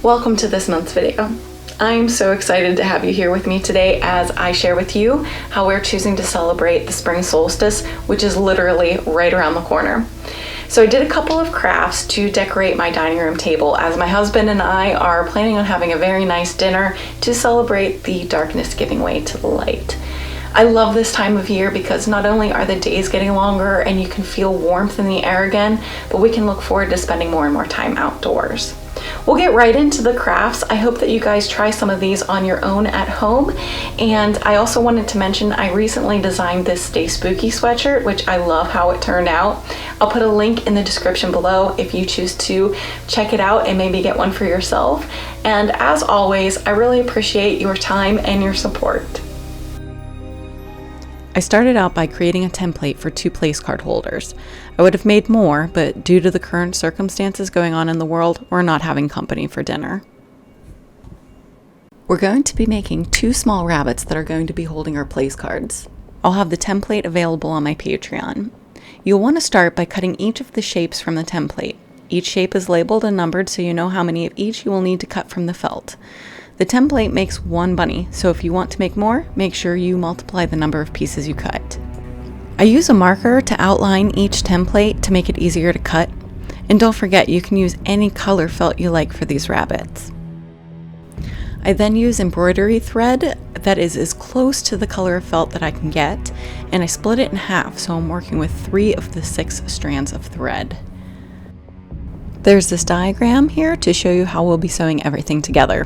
Welcome to this month's video. I'm so excited to have you here with me today as I share with you how we're choosing to celebrate the spring solstice, which is literally right around the corner. So I did a couple of crafts to decorate my dining room table as my husband and I are planning on having a very nice dinner to celebrate the darkness giving way to the light. I love this time of year because not only are the days getting longer and you can feel warmth in the air again, but we can look forward to spending more and more time outdoors. We'll get right into the crafts. I hope that you guys try some of these on your own at home. And I also wanted to mention I recently designed this Stay Spooky sweatshirt, which I love how it turned out. I'll put a link in the description below if you choose to check it out and maybe get one for yourself. And as always, I really appreciate your time and your support. I started out by creating a template for 2 place card holders. I would have made more, but due to the current circumstances going on in the world, we're not having company for dinner. We're going to be making 2 small rabbits that are going to be holding our place cards. I'll have the template available on my Patreon. You'll want to start by cutting each of the shapes from the template. Each shape is labeled and numbered so you know how many of each you will need to cut from the felt. The template makes 1 bunny, so if you want to make more, make sure you multiply the number of pieces you cut. I use a marker to outline each template to make it easier to cut. And don't forget, you can use any color felt you like for these rabbits. I then use embroidery thread that is as close to the color of felt that I can get, and I split it in half so I'm working with 3 of the 6 strands of thread. There's this diagram here to show you how we'll be sewing everything together.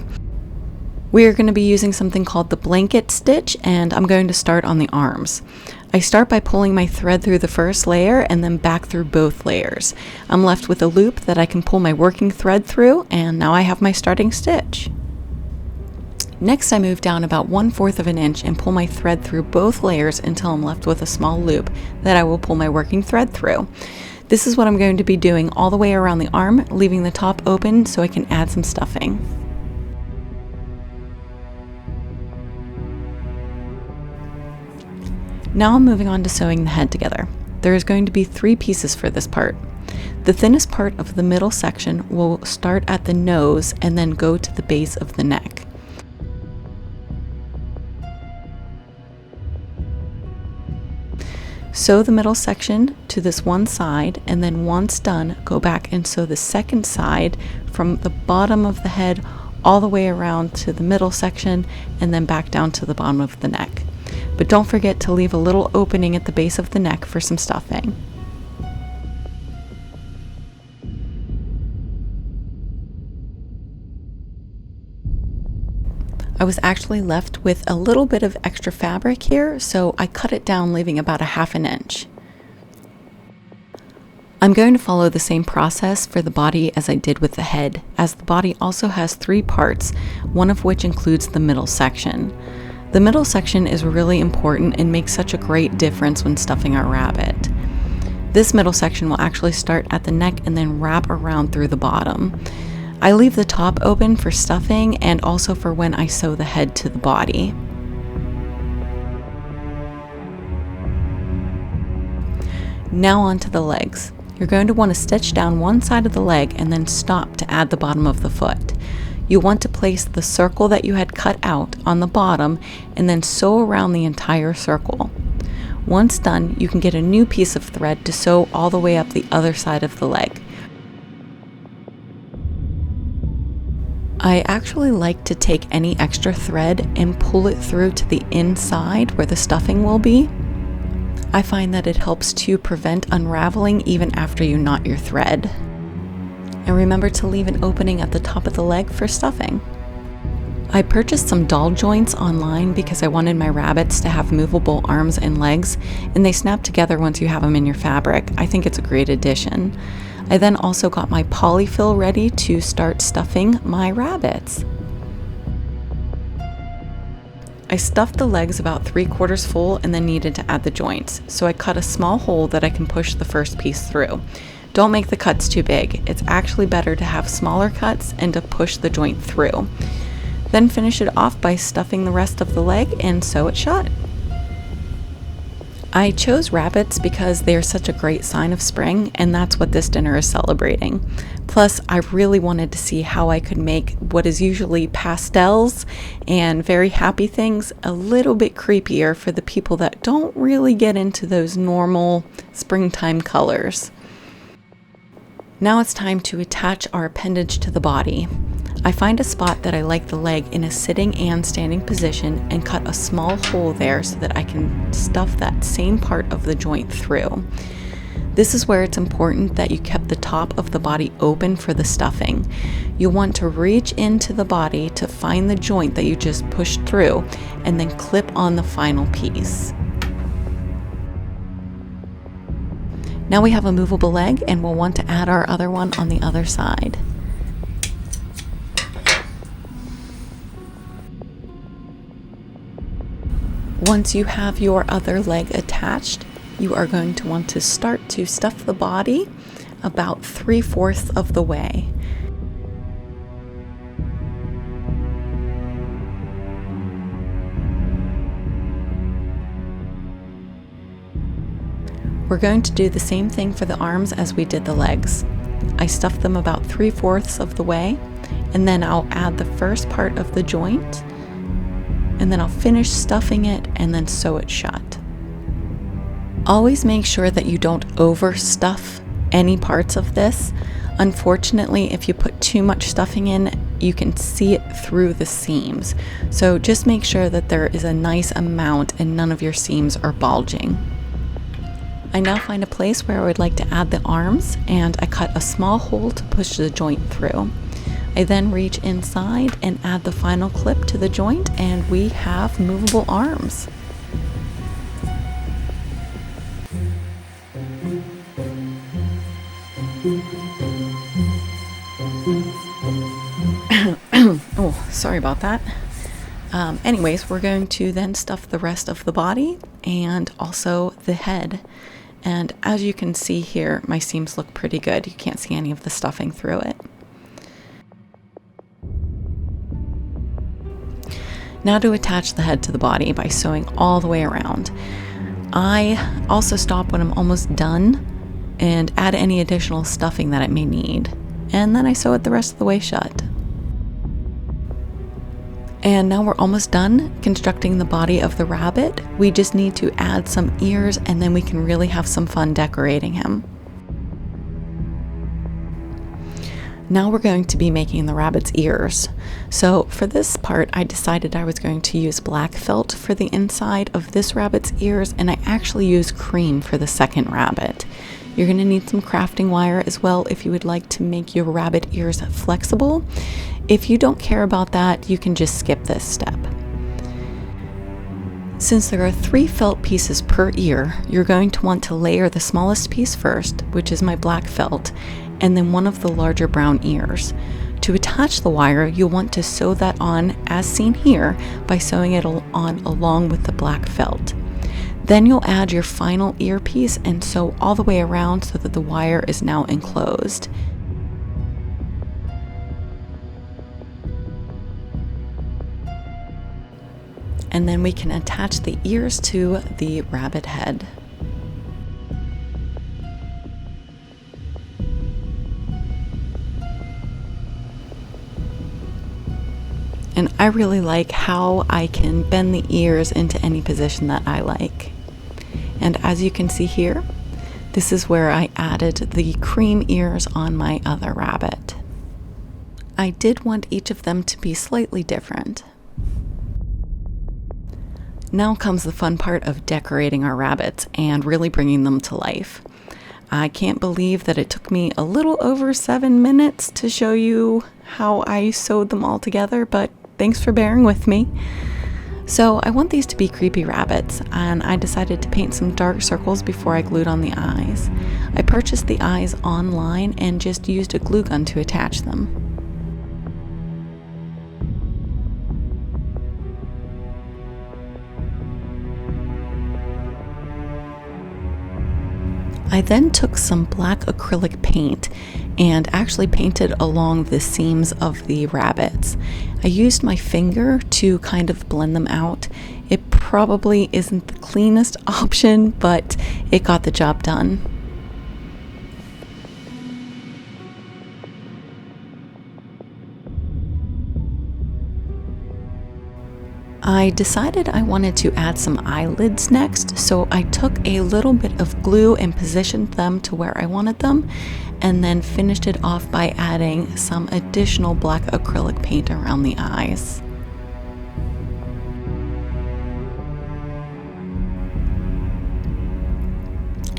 We are going to be using something called the blanket stitch, and I'm going to start on the arms. I start by pulling my thread through the first layer and then back through both layers. I'm left with a loop that I can pull my working thread through, and now I have my starting stitch. Next, I move down about 1/4 of an inch and pull my thread through both layers until I'm left with a small loop that I will pull my working thread through. This is what I'm going to be doing all the way around the arm, leaving the top open so I can add some stuffing. Now I'm moving on to sewing the head together. There is going to be 3 pieces for this part. The thinnest part of the middle section will start at the nose and then go to the base of the neck. Sew the middle section to this one side, and then once done, go back and sew the second side from the bottom of the head all the way around to the middle section and then back down to the bottom of the neck. But don't forget to leave a little opening at the base of the neck for some stuffing. I was actually left with a little bit of extra fabric here, so I cut it down, leaving about 1/2 inch. I'm going to follow the same process for the body as I did with the head, as the body also has 3 parts, one of which includes the middle section. The middle section is really important and makes such a great difference when stuffing our rabbit. This middle section will actually start at the neck and then wrap around through the bottom. I leave the top open for stuffing and also for when I sew the head to the body. Now on to the legs. You're going to want to stitch down one side of the leg and then stop to add the bottom of the foot. You want to place the circle that you had cut out on the bottom and then sew around the entire circle. Once done, you can get a new piece of thread to sew all the way up the other side of the leg. I actually like to take any extra thread and pull it through to the inside where the stuffing will be. I find that it helps to prevent unraveling even after you knot your thread. And remember to leave an opening at the top of the leg for stuffing. I purchased some doll joints online because I wanted my rabbits to have movable arms and legs, and they snap together once you have them in your fabric. I think it's a great addition. I then also got my polyfill ready to start stuffing my rabbits. I stuffed the legs about 3/4 full and then needed to add the joints, so I cut a small hole that I can push the first piece through. Don't make the cuts too big. It's actually better to have smaller cuts and to push the joint through. Then finish it off by stuffing the rest of the leg and sew it shut. I chose rabbits because they are such a great sign of spring, and that's what this dinner is celebrating. Plus, I really wanted to see how I could make what is usually pastels and very happy things a little bit creepier for the people that don't really get into those normal springtime colors. Now it's time to attach our appendage to the body. I find a spot that I like the leg in a sitting and standing position and cut a small hole there so that I can stuff that same part of the joint through. This is where it's important that you kept the top of the body open for the stuffing. You'll want to reach into the body to find the joint that you just pushed through and then clip on the final piece. Now we have a movable leg, and we'll want to add our other one on the other side. Once you have your other leg attached, you are going to want to start to stuff the body about 3/4 of the way. We're going to do the same thing for the arms as we did the legs. I stuffed them about 3/4 of the way, and then I'll add the first part of the joint, and then I'll finish stuffing it and then sew it shut. Always make sure that you don't overstuff any parts of this. Unfortunately, if you put too much stuffing in, you can see it through the seams. So just make sure that there is a nice amount and none of your seams are bulging. I now find a place where I would like to add the arms, and I cut a small hole to push the joint through. I then reach inside and add the final clip to the joint, and we have movable arms. Oh, sorry about that. Anyways, we're going to then stuff the rest of the body and also the head. And as you can see here, my seams look pretty good. You can't see any of the stuffing through it. Now to attach the head to the body by sewing all the way around. I also stop when I'm almost done and add any additional stuffing that it may need. And then I sew it the rest of the way shut. And now we're almost done constructing the body of the rabbit. We just need to add some ears, and then we can really have some fun decorating him. Now we're going to be making the rabbit's ears. So for this part, I decided I was going to use black felt for the inside of this rabbit's ears, and I actually used cream for the second rabbit. You're going to need some crafting wire as well if you would like to make your rabbit ears flexible. If you don't care about that, you can just skip this step. Since there are 3 felt pieces per ear, you're going to want to layer the smallest piece first, which is my black felt, and then one of the larger brown ears. To attach the wire, you'll want to sew that on as seen here by sewing it on along with the black felt. Then you'll add your final ear piece and sew all the way around so that the wire is now enclosed. And then we can attach the ears to the rabbit head. And I really like how I can bend the ears into any position that I like. And as you can see here, this is where I added the cream ears on my other rabbit. I did want each of them to be slightly different. Now comes the fun part of decorating our rabbits and really bringing them to life. I can't believe that it took me a little over 7 minutes to show you how I sewed them all together, but thanks for bearing with me. So I want these to be creepy rabbits, and I decided to paint some dark circles before I glued on the eyes. I purchased the eyes online and just used a glue gun to attach them. I then took some black acrylic paint and actually painted along the seams of the rabbits. I used my finger to kind of blend them out. It probably isn't the cleanest option, but it got the job done. I decided I wanted to add some eyelids next, so I took a little bit of glue and positioned them to where I wanted them, and then finished it off by adding some additional black acrylic paint around the eyes.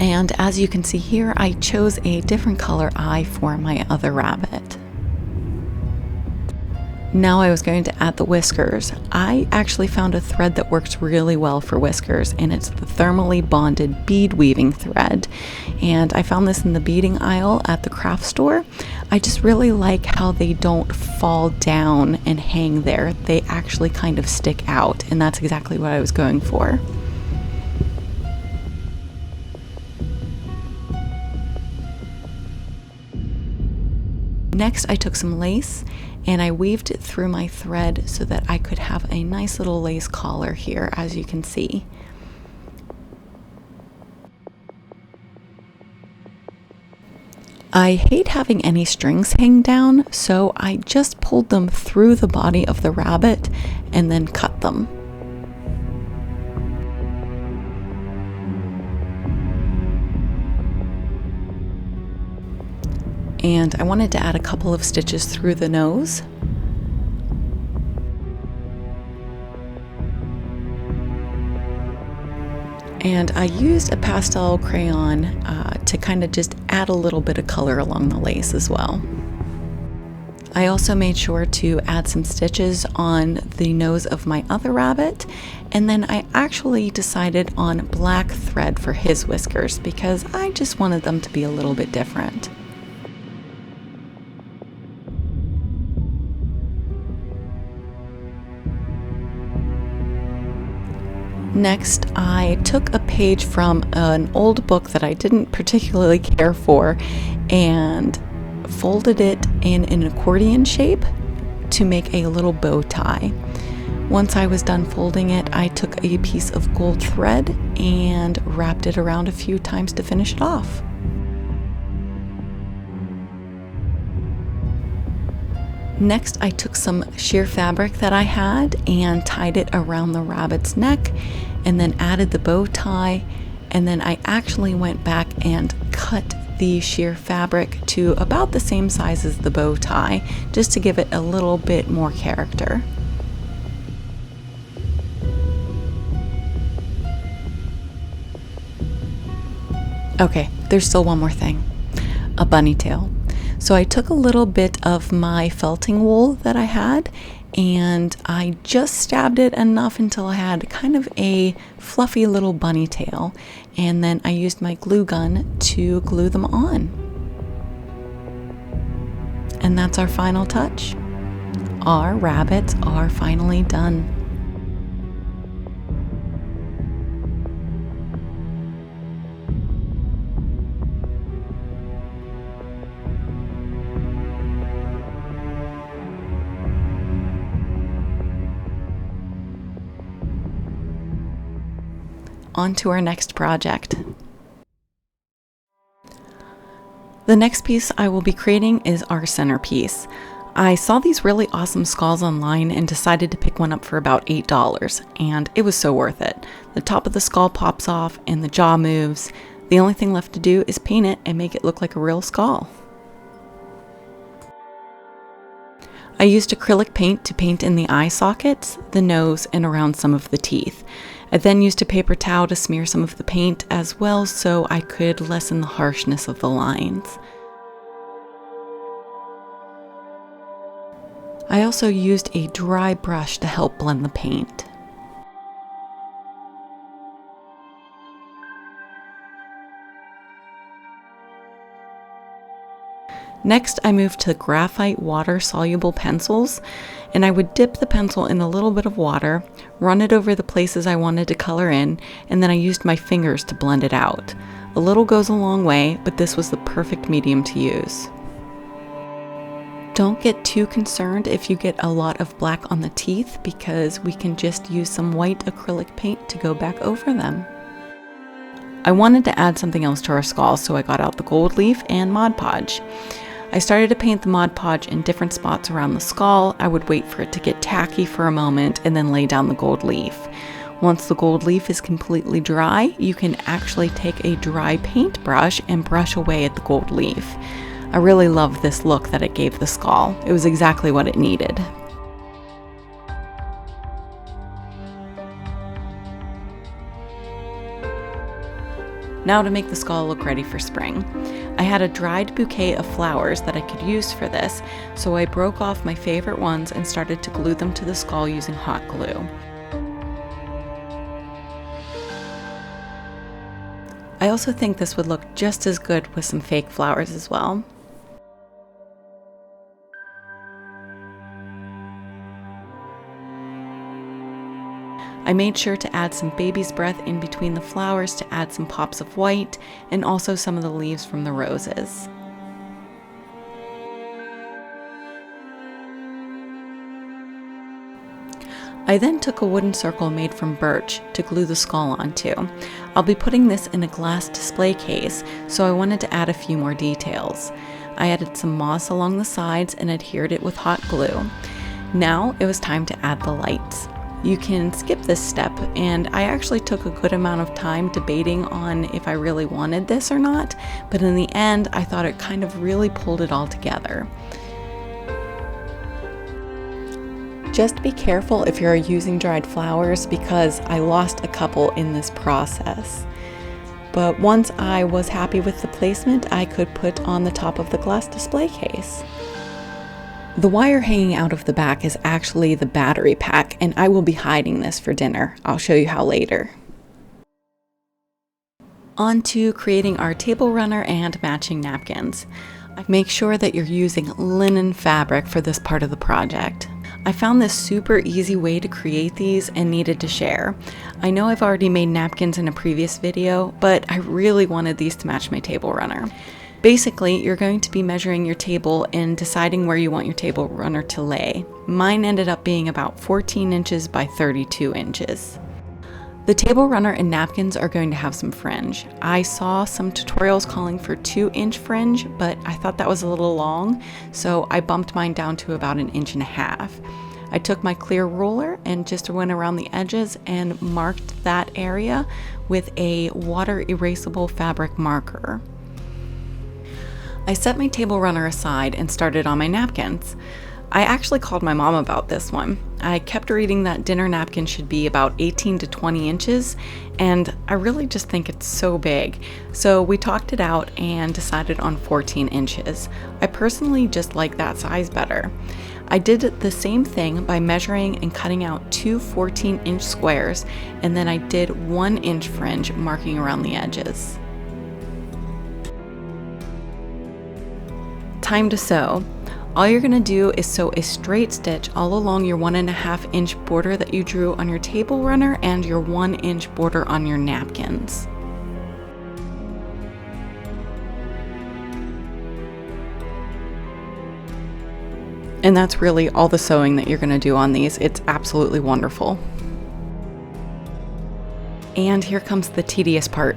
And as you can see here, I chose a different color eye for my other rabbit. Now I was going to add the whiskers. I actually found a thread that works really well for whiskers, and it's the thermally bonded bead weaving thread. And I found this in the beading aisle at the craft store. I just really like how they don't fall down and hang there. They actually kind of stick out, and that's exactly what I was going for. Next, I took some lace and I weaved it through my thread so that I could have a nice little lace collar here, as you can see. I hate having any strings hang down, so I just pulled them through the body of the rabbit and then cut them. And I wanted to add a couple of stitches through the nose. And I used a pastel crayon to kind of just add a little bit of color along the lace as well. I also made sure to add some stitches on the nose of my other rabbit, and then I actually decided on black thread for his whiskers because I just wanted them to be a little bit different. Next, I took a page from an old book that I didn't particularly care for and folded it in an accordion shape to make a little bow tie. Once I was done folding it, I took a piece of gold thread and wrapped it around a few times to finish it off. Next, I took some sheer fabric that I had and tied it around the rabbit's neck, and then added the bow tie, and then I actually went back and cut the sheer fabric to about the same size as the bow tie, just to give it a little bit more character. Okay, there's still one more thing, a bunny tail. So I took a little bit of my felting wool that I had and I just stabbed it enough until I had kind of a fluffy little bunny tail, and then I used my glue gun to glue them on. And that's our final touch. Our rabbits are finally done. On to our next project. The next piece I will be creating is our centerpiece. I saw these really awesome skulls online and decided to pick one up for about $8, and it was so worth it. The top of the skull pops off and the jaw moves. The only thing left to do is paint it and make it look like a real skull. I used acrylic paint to paint in the eye sockets, the nose, and around some of the teeth. I then used a paper towel to smear some of the paint as well so I could lessen the harshness of the lines. I also used a dry brush to help blend the paint. Next, I moved to graphite water-soluble pencils, and I would dip the pencil in a little bit of water, run it over the places I wanted to color in, and then I used my fingers to blend it out. A little goes a long way, but this was the perfect medium to use. Don't get too concerned if you get a lot of black on the teeth, because we can just use some white acrylic paint to go back over them. I wanted to add something else to our skull, so I got out the gold leaf and Mod Podge. I started to paint the Mod Podge in different spots around the skull. I would wait for it to get tacky for a moment and then lay down the gold leaf. Once the gold leaf is completely dry, you can actually take a dry paintbrush and brush away at the gold leaf. I really love this look that it gave the skull. It was exactly what it needed. Now to make the skull look ready for spring. I had a dried bouquet of flowers that I could use for this, so I broke off my favorite ones and started to glue them to the skull using hot glue. I also think this would look just as good with some fake flowers as well. I made sure to add some baby's breath in between the flowers to add some pops of white, and also some of the leaves from the roses. I then took a wooden circle made from birch to glue the skull onto. I'll be putting this in a glass display case, so I wanted to add a few more details. I added some moss along the sides and adhered it with hot glue. Now it was time to add the lights. You can skip this step, and I actually took a good amount of time debating on if I really wanted this or not, but in the end I thought it kind of really pulled it all together. Just be careful if you're using dried flowers, because I lost a couple in this process. But once I was happy with the placement, I could put on the top of the glass display case. The wire hanging out of the back is actually the battery pack, and I will be hiding this for dinner. I'll show you how later. On to creating our table runner and matching napkins. Make sure that you're using linen fabric for this part of the project. I found this super easy way to create these and needed to share. I know I've already made napkins in a previous video, but I really wanted these to match my table runner. Basically, you're going to be measuring your table and deciding where you want your table runner to lay. Mine ended up being about 14 inches by 32 inches. The table runner and napkins are going to have some fringe. I saw some tutorials calling for 2-inch fringe, but I thought that was a little long, so I bumped mine down to about 1.5 inches. I took my clear ruler and just went around the edges and marked that area with a water erasable fabric marker. I set my table runner aside and started on my napkins. I actually called my mom about this one. I kept reading that dinner napkin should be about 18 to 20 inches, and I really just think it's so big. So we talked it out and decided on 14 inches. I personally just like that size better. I did the same thing by measuring and cutting out 2 14-inch squares, and then I did 1-inch fringe marking around the edges. Time to sew. All you're going to do is sew a straight stitch all along your 1.5-inch border that you drew on your table runner and your 1-inch border on your napkins. And that's really all the sewing that you're going to do on these. It's absolutely wonderful. And here comes the tedious part.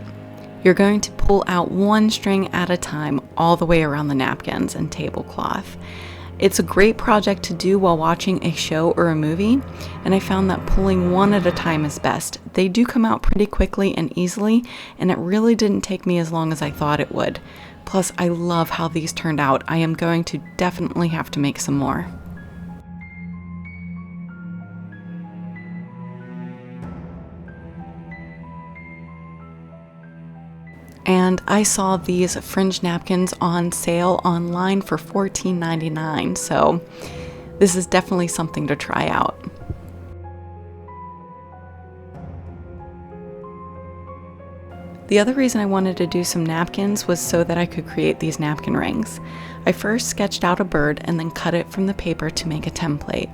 You're going to pull out one string at a time all the way around the napkins and tablecloth. It's a great project to do while watching a show or a movie, and I found that pulling one at a time is best. They do come out pretty quickly and easily, and it really didn't take me as long as I thought it would. Plus, I love how these turned out. I am going to definitely have to make some more. And I saw these fringe napkins on sale online for $14.99, so this is definitely something to try out. The other reason I wanted to do some napkins was so that I could create these napkin rings. I first sketched out a bird and then cut it from the paper to make a template.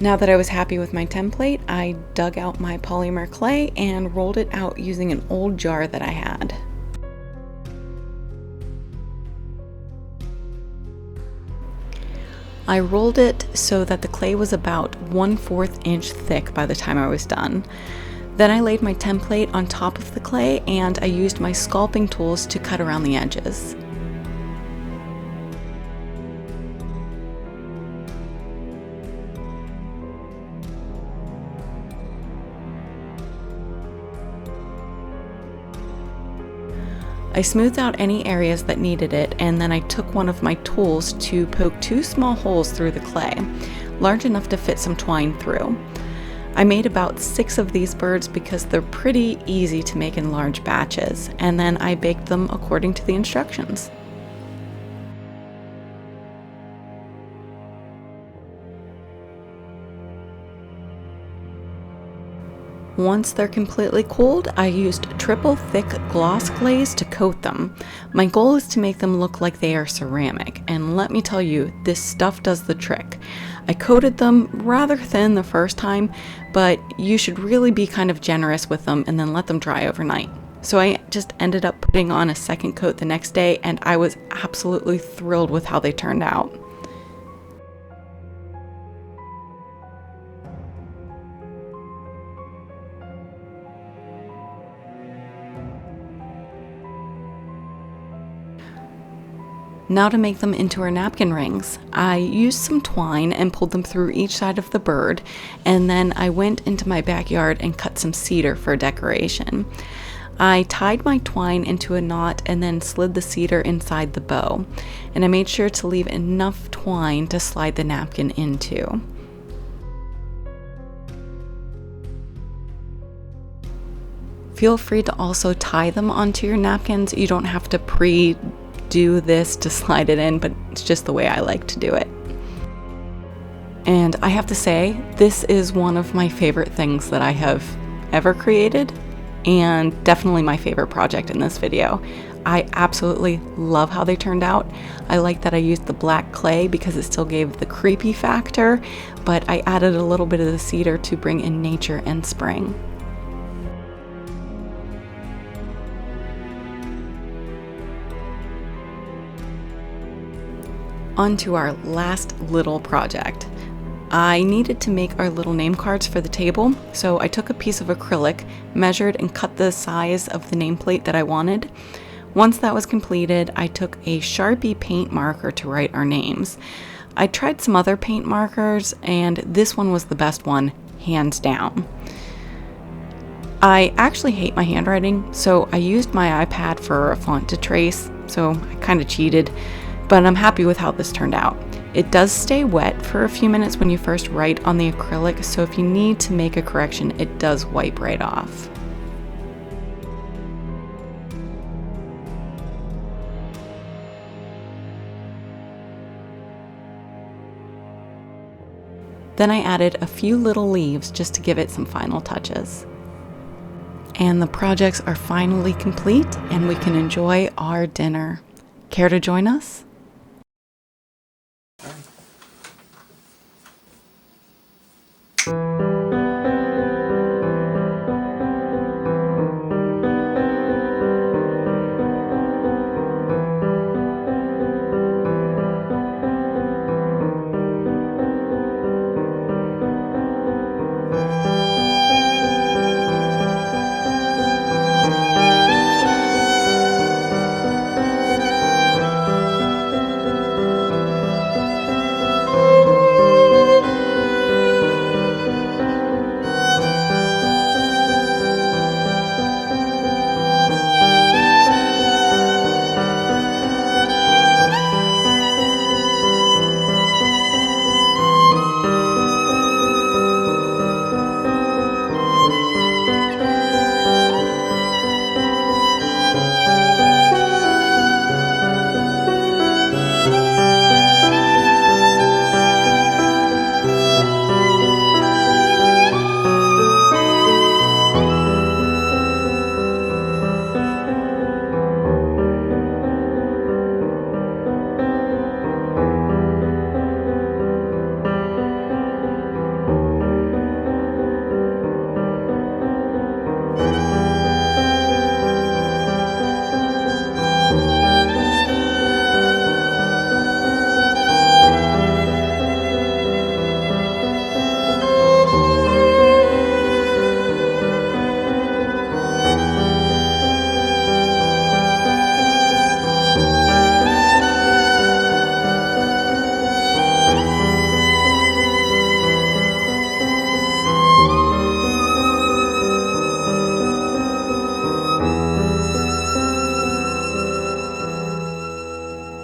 Now that I was happy with my template, I dug out my polymer clay and rolled it out using an old jar that I had. I rolled it so that the clay was about 1/4 inch thick by the time I was done. Then I laid my template on top of the clay and I used my sculpting tools to cut around the edges. I smoothed out any areas that needed it, and then I took one of my tools to poke 2 small holes through the clay, large enough to fit some twine through. I made about 6 of these birds because they're pretty easy to make in large batches, and then I baked them according to the instructions. Once they're completely cooled, I used triple thick gloss glaze to coat them. My goal is to make them look like they are ceramic, and let me tell you, this stuff does the trick. I coated them rather thin the first time, but you should really be kind of generous with them and then let them dry overnight. So I just ended up putting on a second coat the next day, and I was absolutely thrilled with how they turned out. Now to make them into our napkin rings. I used some twine and pulled them through each side of the bird, and then I went into my backyard and cut some cedar for decoration. I tied my twine into a knot and then slid the cedar inside the bow, and I made sure to leave enough twine to slide the napkin into. Feel free to also tie them onto your napkins. You don't have to do this to slide it in, but it's just the way I like to do it. And I have to say, this is one of my favorite things that I have ever created, and definitely my favorite project in this video. I absolutely love how they turned out. I like that I used the black clay because it still gave the creepy factor, but I added a little bit of the cedar to bring in nature and spring. On to our last little project. I needed to make our little name cards for the table, so I took a piece of acrylic, measured and cut the size of the nameplate that I wanted. Once that was completed, I took a Sharpie paint marker to write our names. I tried some other paint markers, and this one was the best one, hands down. I actually hate my handwriting, so I used my iPad for a font to trace, so I kind of cheated. But I'm happy with how this turned out. It does stay wet for a few minutes when you first write on the acrylic, so if you need to make a correction, it does wipe right off. Then I added a few little leaves just to give it some final touches. And the projects are finally complete, and we can enjoy our dinner. Care to join us?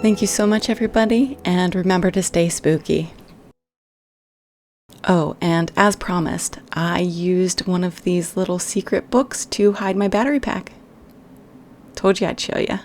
Thank you so much, everybody, and remember to stay spooky. Oh, and as promised, I used one of these little secret books to hide my battery pack. Told you I'd show you.